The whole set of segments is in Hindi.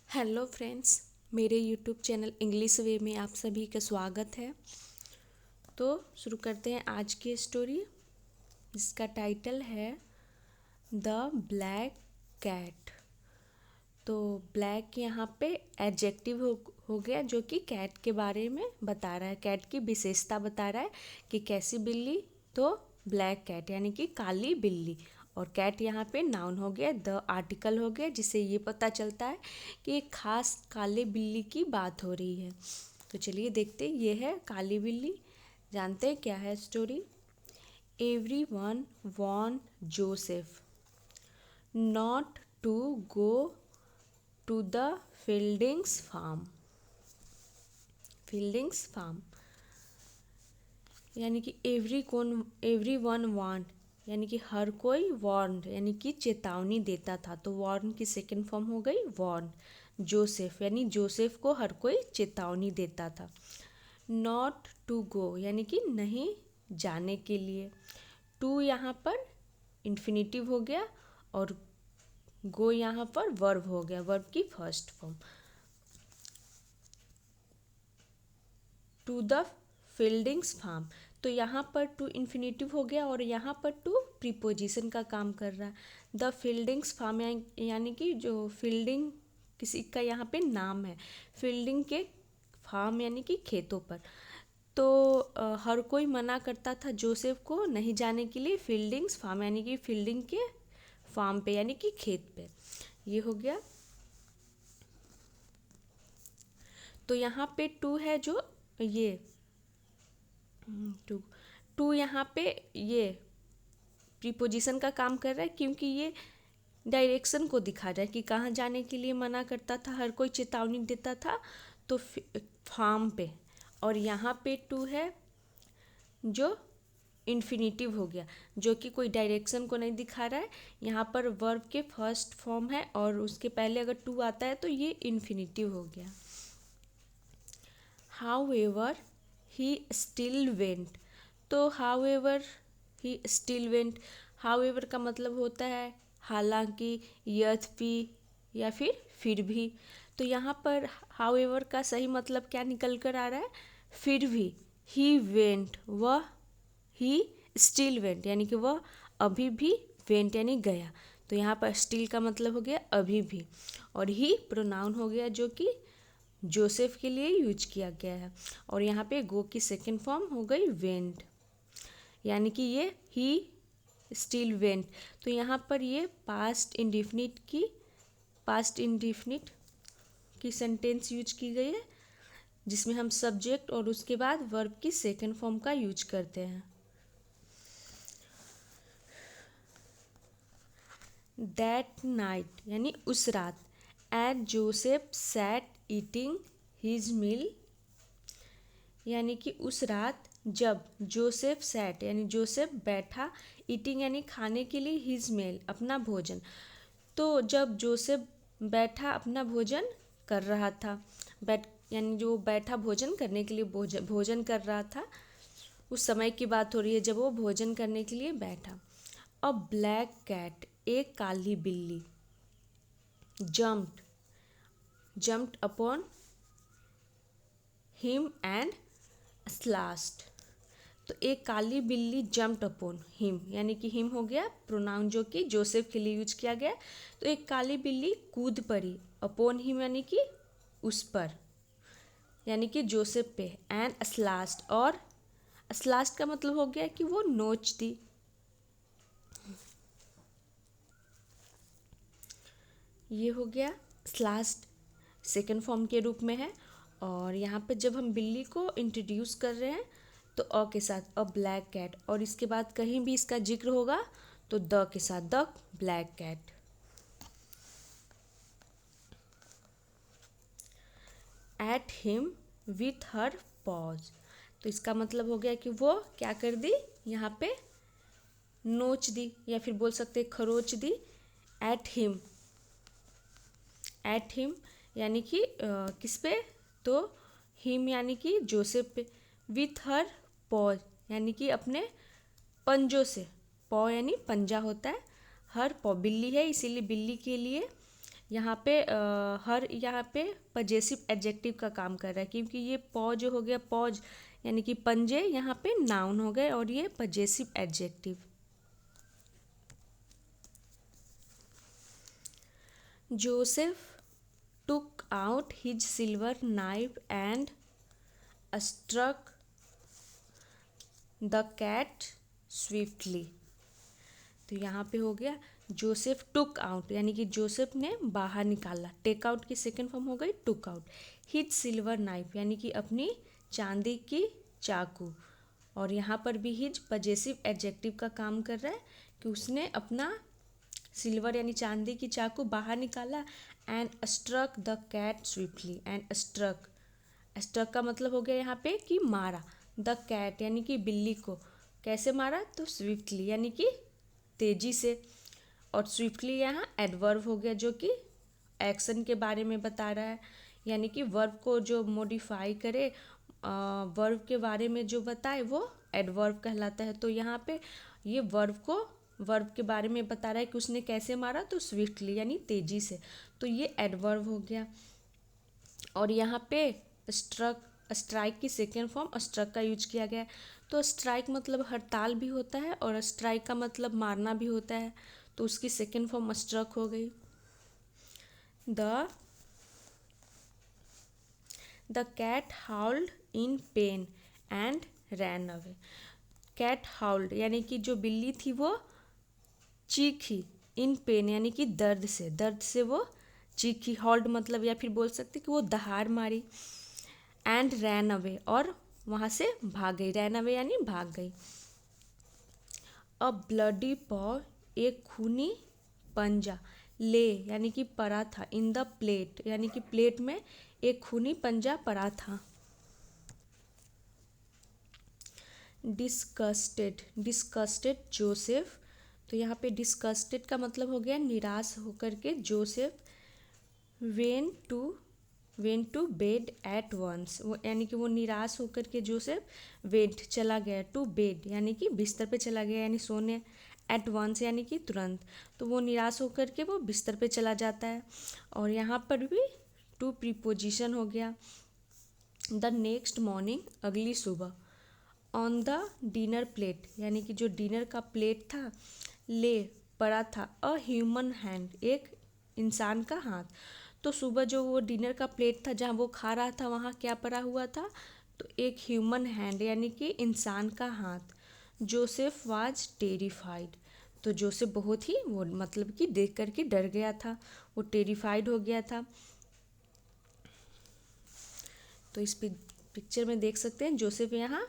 हेलो फ्रेंड्स, मेरे यूट्यूब चैनल इंग्लिश वे में आप सभी का स्वागत है। तो शुरू करते हैं आज की स्टोरी, जिसका टाइटल है द ब्लैक कैट। तो ब्लैक यहाँ पे एडजेक्टिव हो गया, जो कि कैट के बारे में बता रहा है, कैट की विशेषता बता रहा है कि कैसी बिल्ली। तो ब्लैक कैट यानी कि काली बिल्ली, और कैट यहाँ पे नाउन हो गया, द आर्टिकल हो गया, जिससे ये पता चलता है कि एक खास काले बिल्ली की बात हो रही है। तो चलिए देखते हैं, ये है काली बिल्ली। जानते हैं क्या है story. Everyone want Joseph not to go to the Fieldings farm. Fieldings farm यानी कि एवरी वन वांट यानी कि हर कोई, वार्न यानी कि चेतावनी देता था, तो वार्न की सेकंड फॉर्म हो गई वार्न। जोसेफ यानी जोसेफ को हर कोई चेतावनी देता था। नॉट टू गो यानी कि नहीं जाने के लिए। टू यहाँ पर इन्फिनिटिव हो गया, और गो यहाँ पर वर्ब हो गया, वर्ब की first form. To the Fieldings farm, तो यहाँ पर टू इन्फिनिटिव हो गया, और यहाँ पर टू प्रीपोजिशन का काम कर रहा है। द फील्डिंग्स फार्म यानी कि जो फील्डिंग किसी का यहाँ पे नाम है, फील्डिंग के फार्म यानी कि खेतों पर। तो हर कोई मना करता था जोसेफ को नहीं जाने के लिए फील्डिंग्स फार्म यानी कि फील्डिंग के फार्म पे यानी कि खेत पे। ये हो गया। तो यहाँ पे टू है, जो ये टू टू यहाँ पे ये प्रीपोजिशन का काम कर रहा है, क्योंकि ये डायरेक्शन को दिखा रहा है कि कहाँ जाने के लिए मना करता था, हर कोई चेतावनी देता था, तो फार्म पे। और यहाँ पे टू है जो इन्फिनिटिव हो गया, जो कि कोई डायरेक्शन को नहीं दिखा रहा है। यहाँ पर वर्ब के फर्स्ट फॉर्म है, और उसके पहले अगर टू आता है तो ये इन्फिनिटिव हो गया। However, he still went। तो however he still went, however का मतलब होता है हालांकि, यद्यपि, या फिर भी। तो यहाँ पर however का सही मतलब क्या निकल कर आ रहा है, फिर भी। he went, वह, he still went यानी कि वह अभी भी went यानी गया। तो यहाँ पर still का मतलब हो गया अभी भी, और he प्रोनाउन हो गया, जो कि जोसेफ के लिए यूज किया गया है। और यहाँ पे गो की सेकेंड फॉर्म हो गई वेंट, यानी कि ये ही स्टिल वेंट। तो यहाँ पर ये पास्ट इंडिफिनिट की सेंटेंस यूज की गई है, जिसमें हम सब्जेक्ट और उसके बाद वर्ब की सेकेंड फॉर्म का यूज करते हैं। दैट नाइट यानी उस रात, at Joseph sat eating his meal यानी कि उस रात जब जोसेफ सैट यानी जोसेफ बैठा, ईटिंग यानी खाने के लिए, हिज मील अपना भोजन। तो जब जोसेफ बैठा अपना भोजन कर रहा था, यानी जो बैठा भोजन करने के लिए भोजन कर रहा था, उस समय की बात हो रही है जब वो भोजन करने के लिए बैठा। अ ब्लैक कैट, एक काली बिल्ली, jumped upon him and slashed। तो एक काली बिल्ली जम्प्ड अपॉन हिम, यानी कि हिम हो गया प्रोनाउन, जो कि जोसेफ के लिए यूज किया गया। तो एक काली बिल्ली कूद पड़ी, अपॉन हिम यानी कि उस पर, यानी कि जोसेफ पे, एंड स्लास्ट, और स्लास्ट का मतलब हो गया कि वो नोच दी। ये हो गया स्लास्ट सेकेंड फॉर्म के रूप में है। और यहाँ पे जब हम बिल्ली को इंट्रोड्यूस कर रहे हैं तो अ के साथ अ ब्लैक कैट, और इसके बाद कहीं भी इसका जिक्र होगा तो द के साथ the black cat. At him with her paws, तो इसका मतलब हो गया कि वो क्या कर दी, यहाँ पे नोच दी, या फिर बोल सकते खरोच दी। एट हिम यानी कि किस पे, तो हिम यानी कि जोसेफ पे, विथ हर पॉज यानी कि अपने पंजों से, पॉ यानी पंजा होता है, हर पॉ बिल्ली है इसीलिए बिल्ली के लिए यहाँ पे हर यहाँ पे पजेसिव एडजेक्टिव का काम कर रहा है, क्योंकि ये पॉ जो हो गया पॉज यानी कि पंजे, यहाँ पे नाउन हो गए और ये possessive adjective. Joseph took out his silver knife and struck the cat swiftly। तो यहाँ पे हो गया जोसेफ टुक आउट, यानी कि जोसेफ ने बाहर निकाला। टेक आउट की सेकेंड फॉर्म हो गई took out. His silver knife यानी कि अपनी चांदी की चाकू, और यहाँ पर भी हिज पजेसिव एडजेक्टिव का काम कर रहा है कि उसने अपना सिल्वर यानी चांदी की चाकू बाहर निकाला। And struck the cat swiftly. And struck, struck का मतलब हो गया यहाँ पे कि मारा। द कैट यानी कि बिल्ली को कैसे मारा, तो स्विफ्टली यानी कि तेजी से। और स्विफ्टली यहाँ एडवर्ब हो गया जो कि एक्शन के बारे में बता रहा है, यानी कि वर्ब को जो मॉडिफाई करे, वर्ब के बारे में जो बताए वो एडवर्ब कहलाता है। तो यहाँ पे ये वर्ब के बारे में बता रहा है कि उसने कैसे मारा, तो स्विफ्टली यानी तेजी से, तो ये एडवर्ब हो गया। और यहाँ पे स्ट्राइक की सेकेंड फॉर्म स्ट्रक का यूज किया गया है। तो स्ट्राइक मतलब हड़ताल भी होता है और स्ट्राइक का मतलब मारना भी होता है, तो उसकी सेकेंड फॉर्म स्ट्रक हो गई। The cat howled in pain and ran away. Cat howled यानी कि जो बिल्ली थी वो चीखी, इन पेन यानी कि दर्द से वो चीखी। हॉल्ड मतलब या फिर बोल सकते कि वो दहाड़ मारी। एंड रैन अवे और वहाँ से भाग गई, रैन अवे यानी भाग गई। अ ब्लडी पॉ एक खूनी पंजा, ले यानी कि पड़ा था, इन द प्लेट यानी कि प्लेट में एक खूनी पंजा पड़ा था। डिस्कस्टेड जोसेफ, तो यहाँ पे डिस्कस्टेड का मतलब हो गया निराश होकर के। Joseph went to bed at once, वो यानी कि वो निराश होकर के जोसेफ वेंट चला गया, टू बेड यानी कि बिस्तर पे चला गया यानी सोने, एट वंस यानी कि तुरंत, तो वो निराश होकर के वो बिस्तर पे चला जाता है। और यहाँ पर भी टू प्रीपोजिशन हो गया। द नेक्स्ट मॉर्निंग अगली सुबह। ऑन द डिनर प्लेट यानी कि जो डिनर का प्लेट था, ले पड़ा था अ ह्यूमन हैंड एक इंसान का हाथ। तो सुबह जो वो डिनर का प्लेट था जहाँ वो खा रहा था वहाँ क्या पड़ा हुआ था, तो एक ह्यूमन हैंड यानी कि इंसान का हाथ। जोसेफ वाज टेरिफाइड, तो जोसेफ बहुत ही वो मतलब कि देख करके डर गया था, वो टेरिफाइड हो गया था। तो इस पिक्चर में देख सकते हैं जोसेफ यहाँ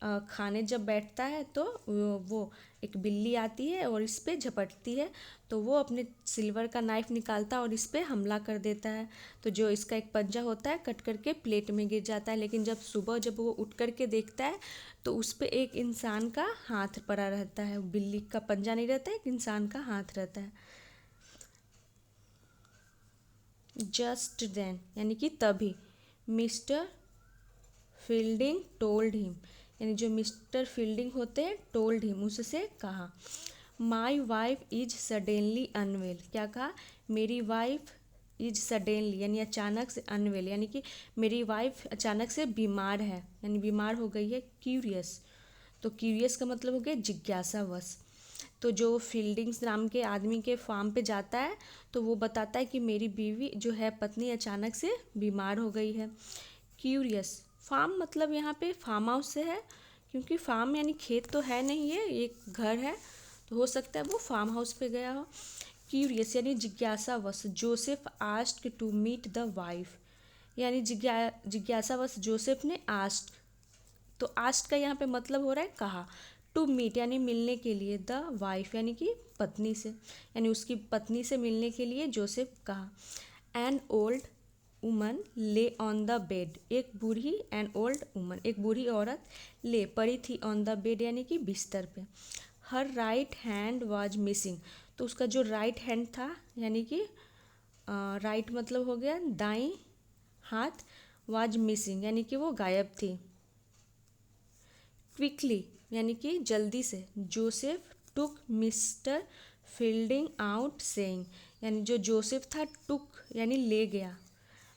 खाने जब बैठता है तो वो एक बिल्ली आती है और इस पे झपटती है, तो वो अपने सिल्वर का नाइफ निकालता है और इस पे हमला कर देता है। तो जो इसका एक पंजा होता है कट करके प्लेट में गिर जाता है। लेकिन जब वो उठ करके देखता है तो उस पे एक इंसान का हाथ पड़ा रहता है, बिल्ली का पंजा नहीं रहता है, एक इंसान का हाथ रहता है। जस्ट देन यानी कि तभी, मिस्टर फील्डिंग टोल्ड हिम, यानी जो मिस्टर फील्डिंग होते हैं टोल्ड हिम उससे कहा। My wife is suddenly unwell, क्या कहा, मेरी वाइफ इज सडेनली यानी अचानक से, अनवेल यानी कि मेरी वाइफ अचानक से बीमार है यानी बीमार हो गई है। क्यूरियस, तो क्यूरियस का मतलब हो गया जिज्ञासावश। तो जो फील्डिंग्स नाम के आदमी के फार्म पे जाता है तो वो बताता है कि मेरी बीवी जो है पत्नी अचानक से बीमार हो गई है। क्यूरियस, फार्म मतलब यहाँ पे फार्म हाउस से है, क्योंकि फार्म यानी खेत तो है नहीं, ये एक घर है, तो हो सकता है वो फार्म हाउस पे गया हो। क्यूरियस यानी जिज्ञासावश, Joseph asked to meet the wife, यानी जिज्ञासावश जोसेफ ने आस्क्ड, तो आस्क्ड का यहाँ पे मतलब हो रहा है कहा। टू मीट यानी मिलने के लिए, द वाइफ यानी कि पत्नी से, यानी उसकी पत्नी से मिलने के लिए जोसेफ कहा। एन ओल्ड वुमन ले ऑन द बेड, एक बूढ़ी, एन ओल्ड वुमन एक बूढ़ी औरत, ले पड़ी थी, ऑन द बेड यानी कि बिस्तर पे। हर राइट हैंड वाज मिसिंग, तो उसका जो राइट हैंड था यानी कि राइट मतलब हो गया दाईं हाथ, वाज मिसिंग यानी कि वो गायब थी। क्विकली यानी कि जल्दी से, जोसेफ टुक मिस्टर फील्डिंग आउट सेइंग, यानी जो जोसेफ था टुक यानी ले गया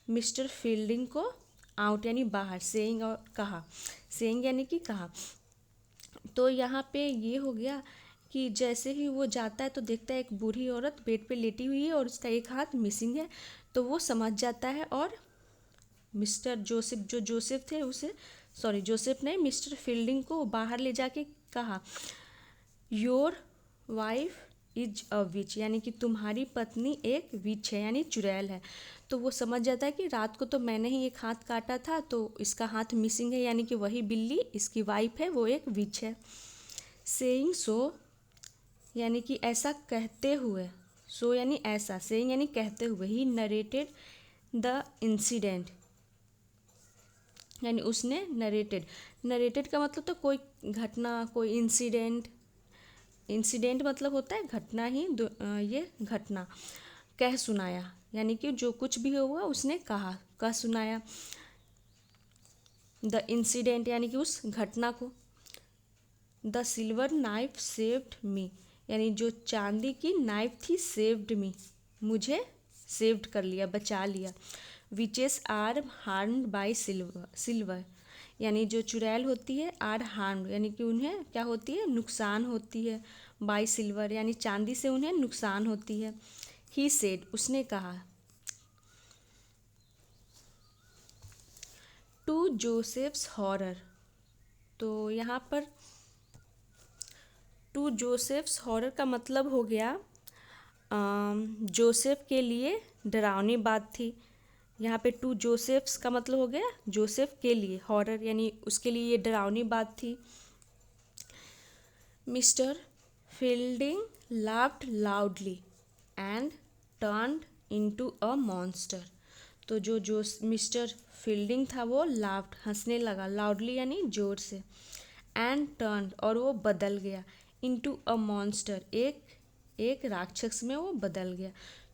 मिस्टर फील्डिंग को आउट यानी बाहर, सेइंग और कहा, सेइंग यानी कि कहा। तो यहाँ पे ये हो गया कि जैसे ही वो जाता है तो देखता है एक बूढ़ी औरत बेड पे लेटी हुई है और उसका एक हाथ मिसिंग है। तो वो समझ जाता है और मिस्टर जोसेफ, जो जोसेफ थे उसे, सॉरी जोसेफ ने मिस्टर फील्डिंग को बाहर ले जाके कहा, योर वाइफ इज अ विच, यानी कि तुम्हारी पत्नी एक विच है यानी चुड़ैल है। तो वो समझ जाता है कि रात को तो मैंने ही एक हाथ काटा था तो इसका हाथ मिसिंग है, यानी कि वही बिल्ली इसकी वाइफ है, वो एक विच है। सेइंग सो यानी कि ऐसा कहते हुए, सो यानी ऐसा, सेइंग यानी कहते हुए, ही नरेटेड द इंसिडेंट, यानी उसने नरेटेड, नरेटेड का मतलब तो कोई घटना, कोई इंसिडेंट, इंसिडेंट मतलब होता है घटना ही, ये घटना, कह सुनाया, यानी कि जो कुछ भी हुआ उसने कहा, कह सुनाया। द इंसिडेंट यानी कि उस घटना को। The silver knife saved me, यानी जो चांदी की नाइफ थी, सेव्ड मी, मुझे सेव्ड कर लिया, बचा लिया। Witches are harmed by silver, silver यानी जो चुड़ैल होती है, आर हार्म्ड यानी कि उन्हें क्या होती है, नुकसान होती है, बाय सिल्वर यानी चांदी से उन्हें नुकसान होती है। ही सेड उसने कहा, टू जोसेफ्स हॉरर, तो यहाँ पर टू जोसेफ्स हॉरर का मतलब हो गया जोसेफ के लिए डरावनी बात थी। यहाँ पे टू जोसेफ्स का मतलब हो गया जोसेफ के लिए, हॉरर यानी उसके लिए ये डरावनी बात थी। Mister fielding laughed loudly and turned into a monster, तो जो मिस्टर फील्डिंग था वो लाफ्ड हंसने लगा, लाउडली यानी ज़ोर से, एंड टर्न्ड और वो बदल गया, इनटू अ मॉन्स्टर एक राक्षस में वो बदल गया।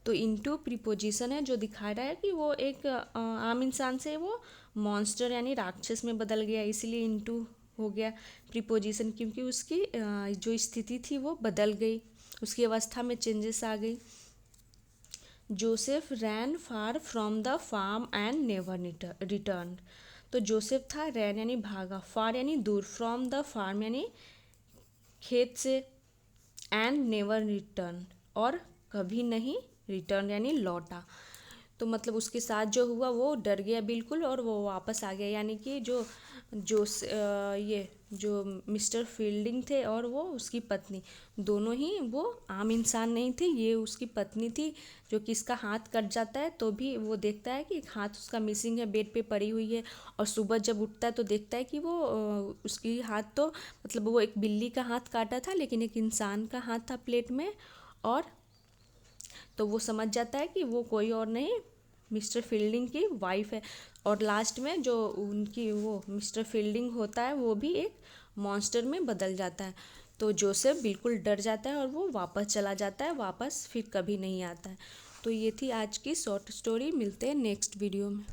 तो इनटू प्रीपोजिशन है जो दिखा रहा है कि वो एक आम इंसान से वो मॉन्स्टर यानी राक्षस में बदल गया, इसलिए इनटू हो गया प्रीपोजिशन, क्योंकि उसकी जो स्थिति थी वो बदल गई, उसकी अवस्था में चेंजेस आ गई। Joseph ran far from the farm and never return, तो जोसेफ था, रैन यानी भागा, फार यानी दूर, फ्रॉम द फार्म यानी खेत से, एंड नेवर रिटर्न और कभी नहीं रिटर्न यानी लौटा। तो मतलब उसके साथ जो हुआ वो डर गया बिल्कुल और वो वापस आ गया, यानी कि ये जो मिस्टर फील्डिंग थे और वो उसकी पत्नी, दोनों ही वो आम इंसान नहीं थे, ये उसकी पत्नी थी, जो कि इसका हाथ कट जाता है तो भी वो देखता है कि एक हाथ उसका मिसिंग है, बेड पे पड़ी हुई है, और सुबह जब उठता है तो देखता है कि वो उसकी हाथ तो मतलब वो एक बिल्ली का हाथ काटा था लेकिन एक इंसान का हाथ था प्लेट में, और तो वो समझ जाता है कि वो कोई और नहीं मिस्टर फील्डिंग की वाइफ है। और लास्ट में जो उनकी वो मिस्टर फील्डिंग होता है वो भी एक मॉन्स्टर में बदल जाता है। तो जोसेफ बिल्कुल डर जाता है और वो वापस चला जाता है, वापस फिर कभी नहीं आता है। तो ये थी आज की शॉर्ट स्टोरी, मिलते हैं नेक्स्ट वीडियो में।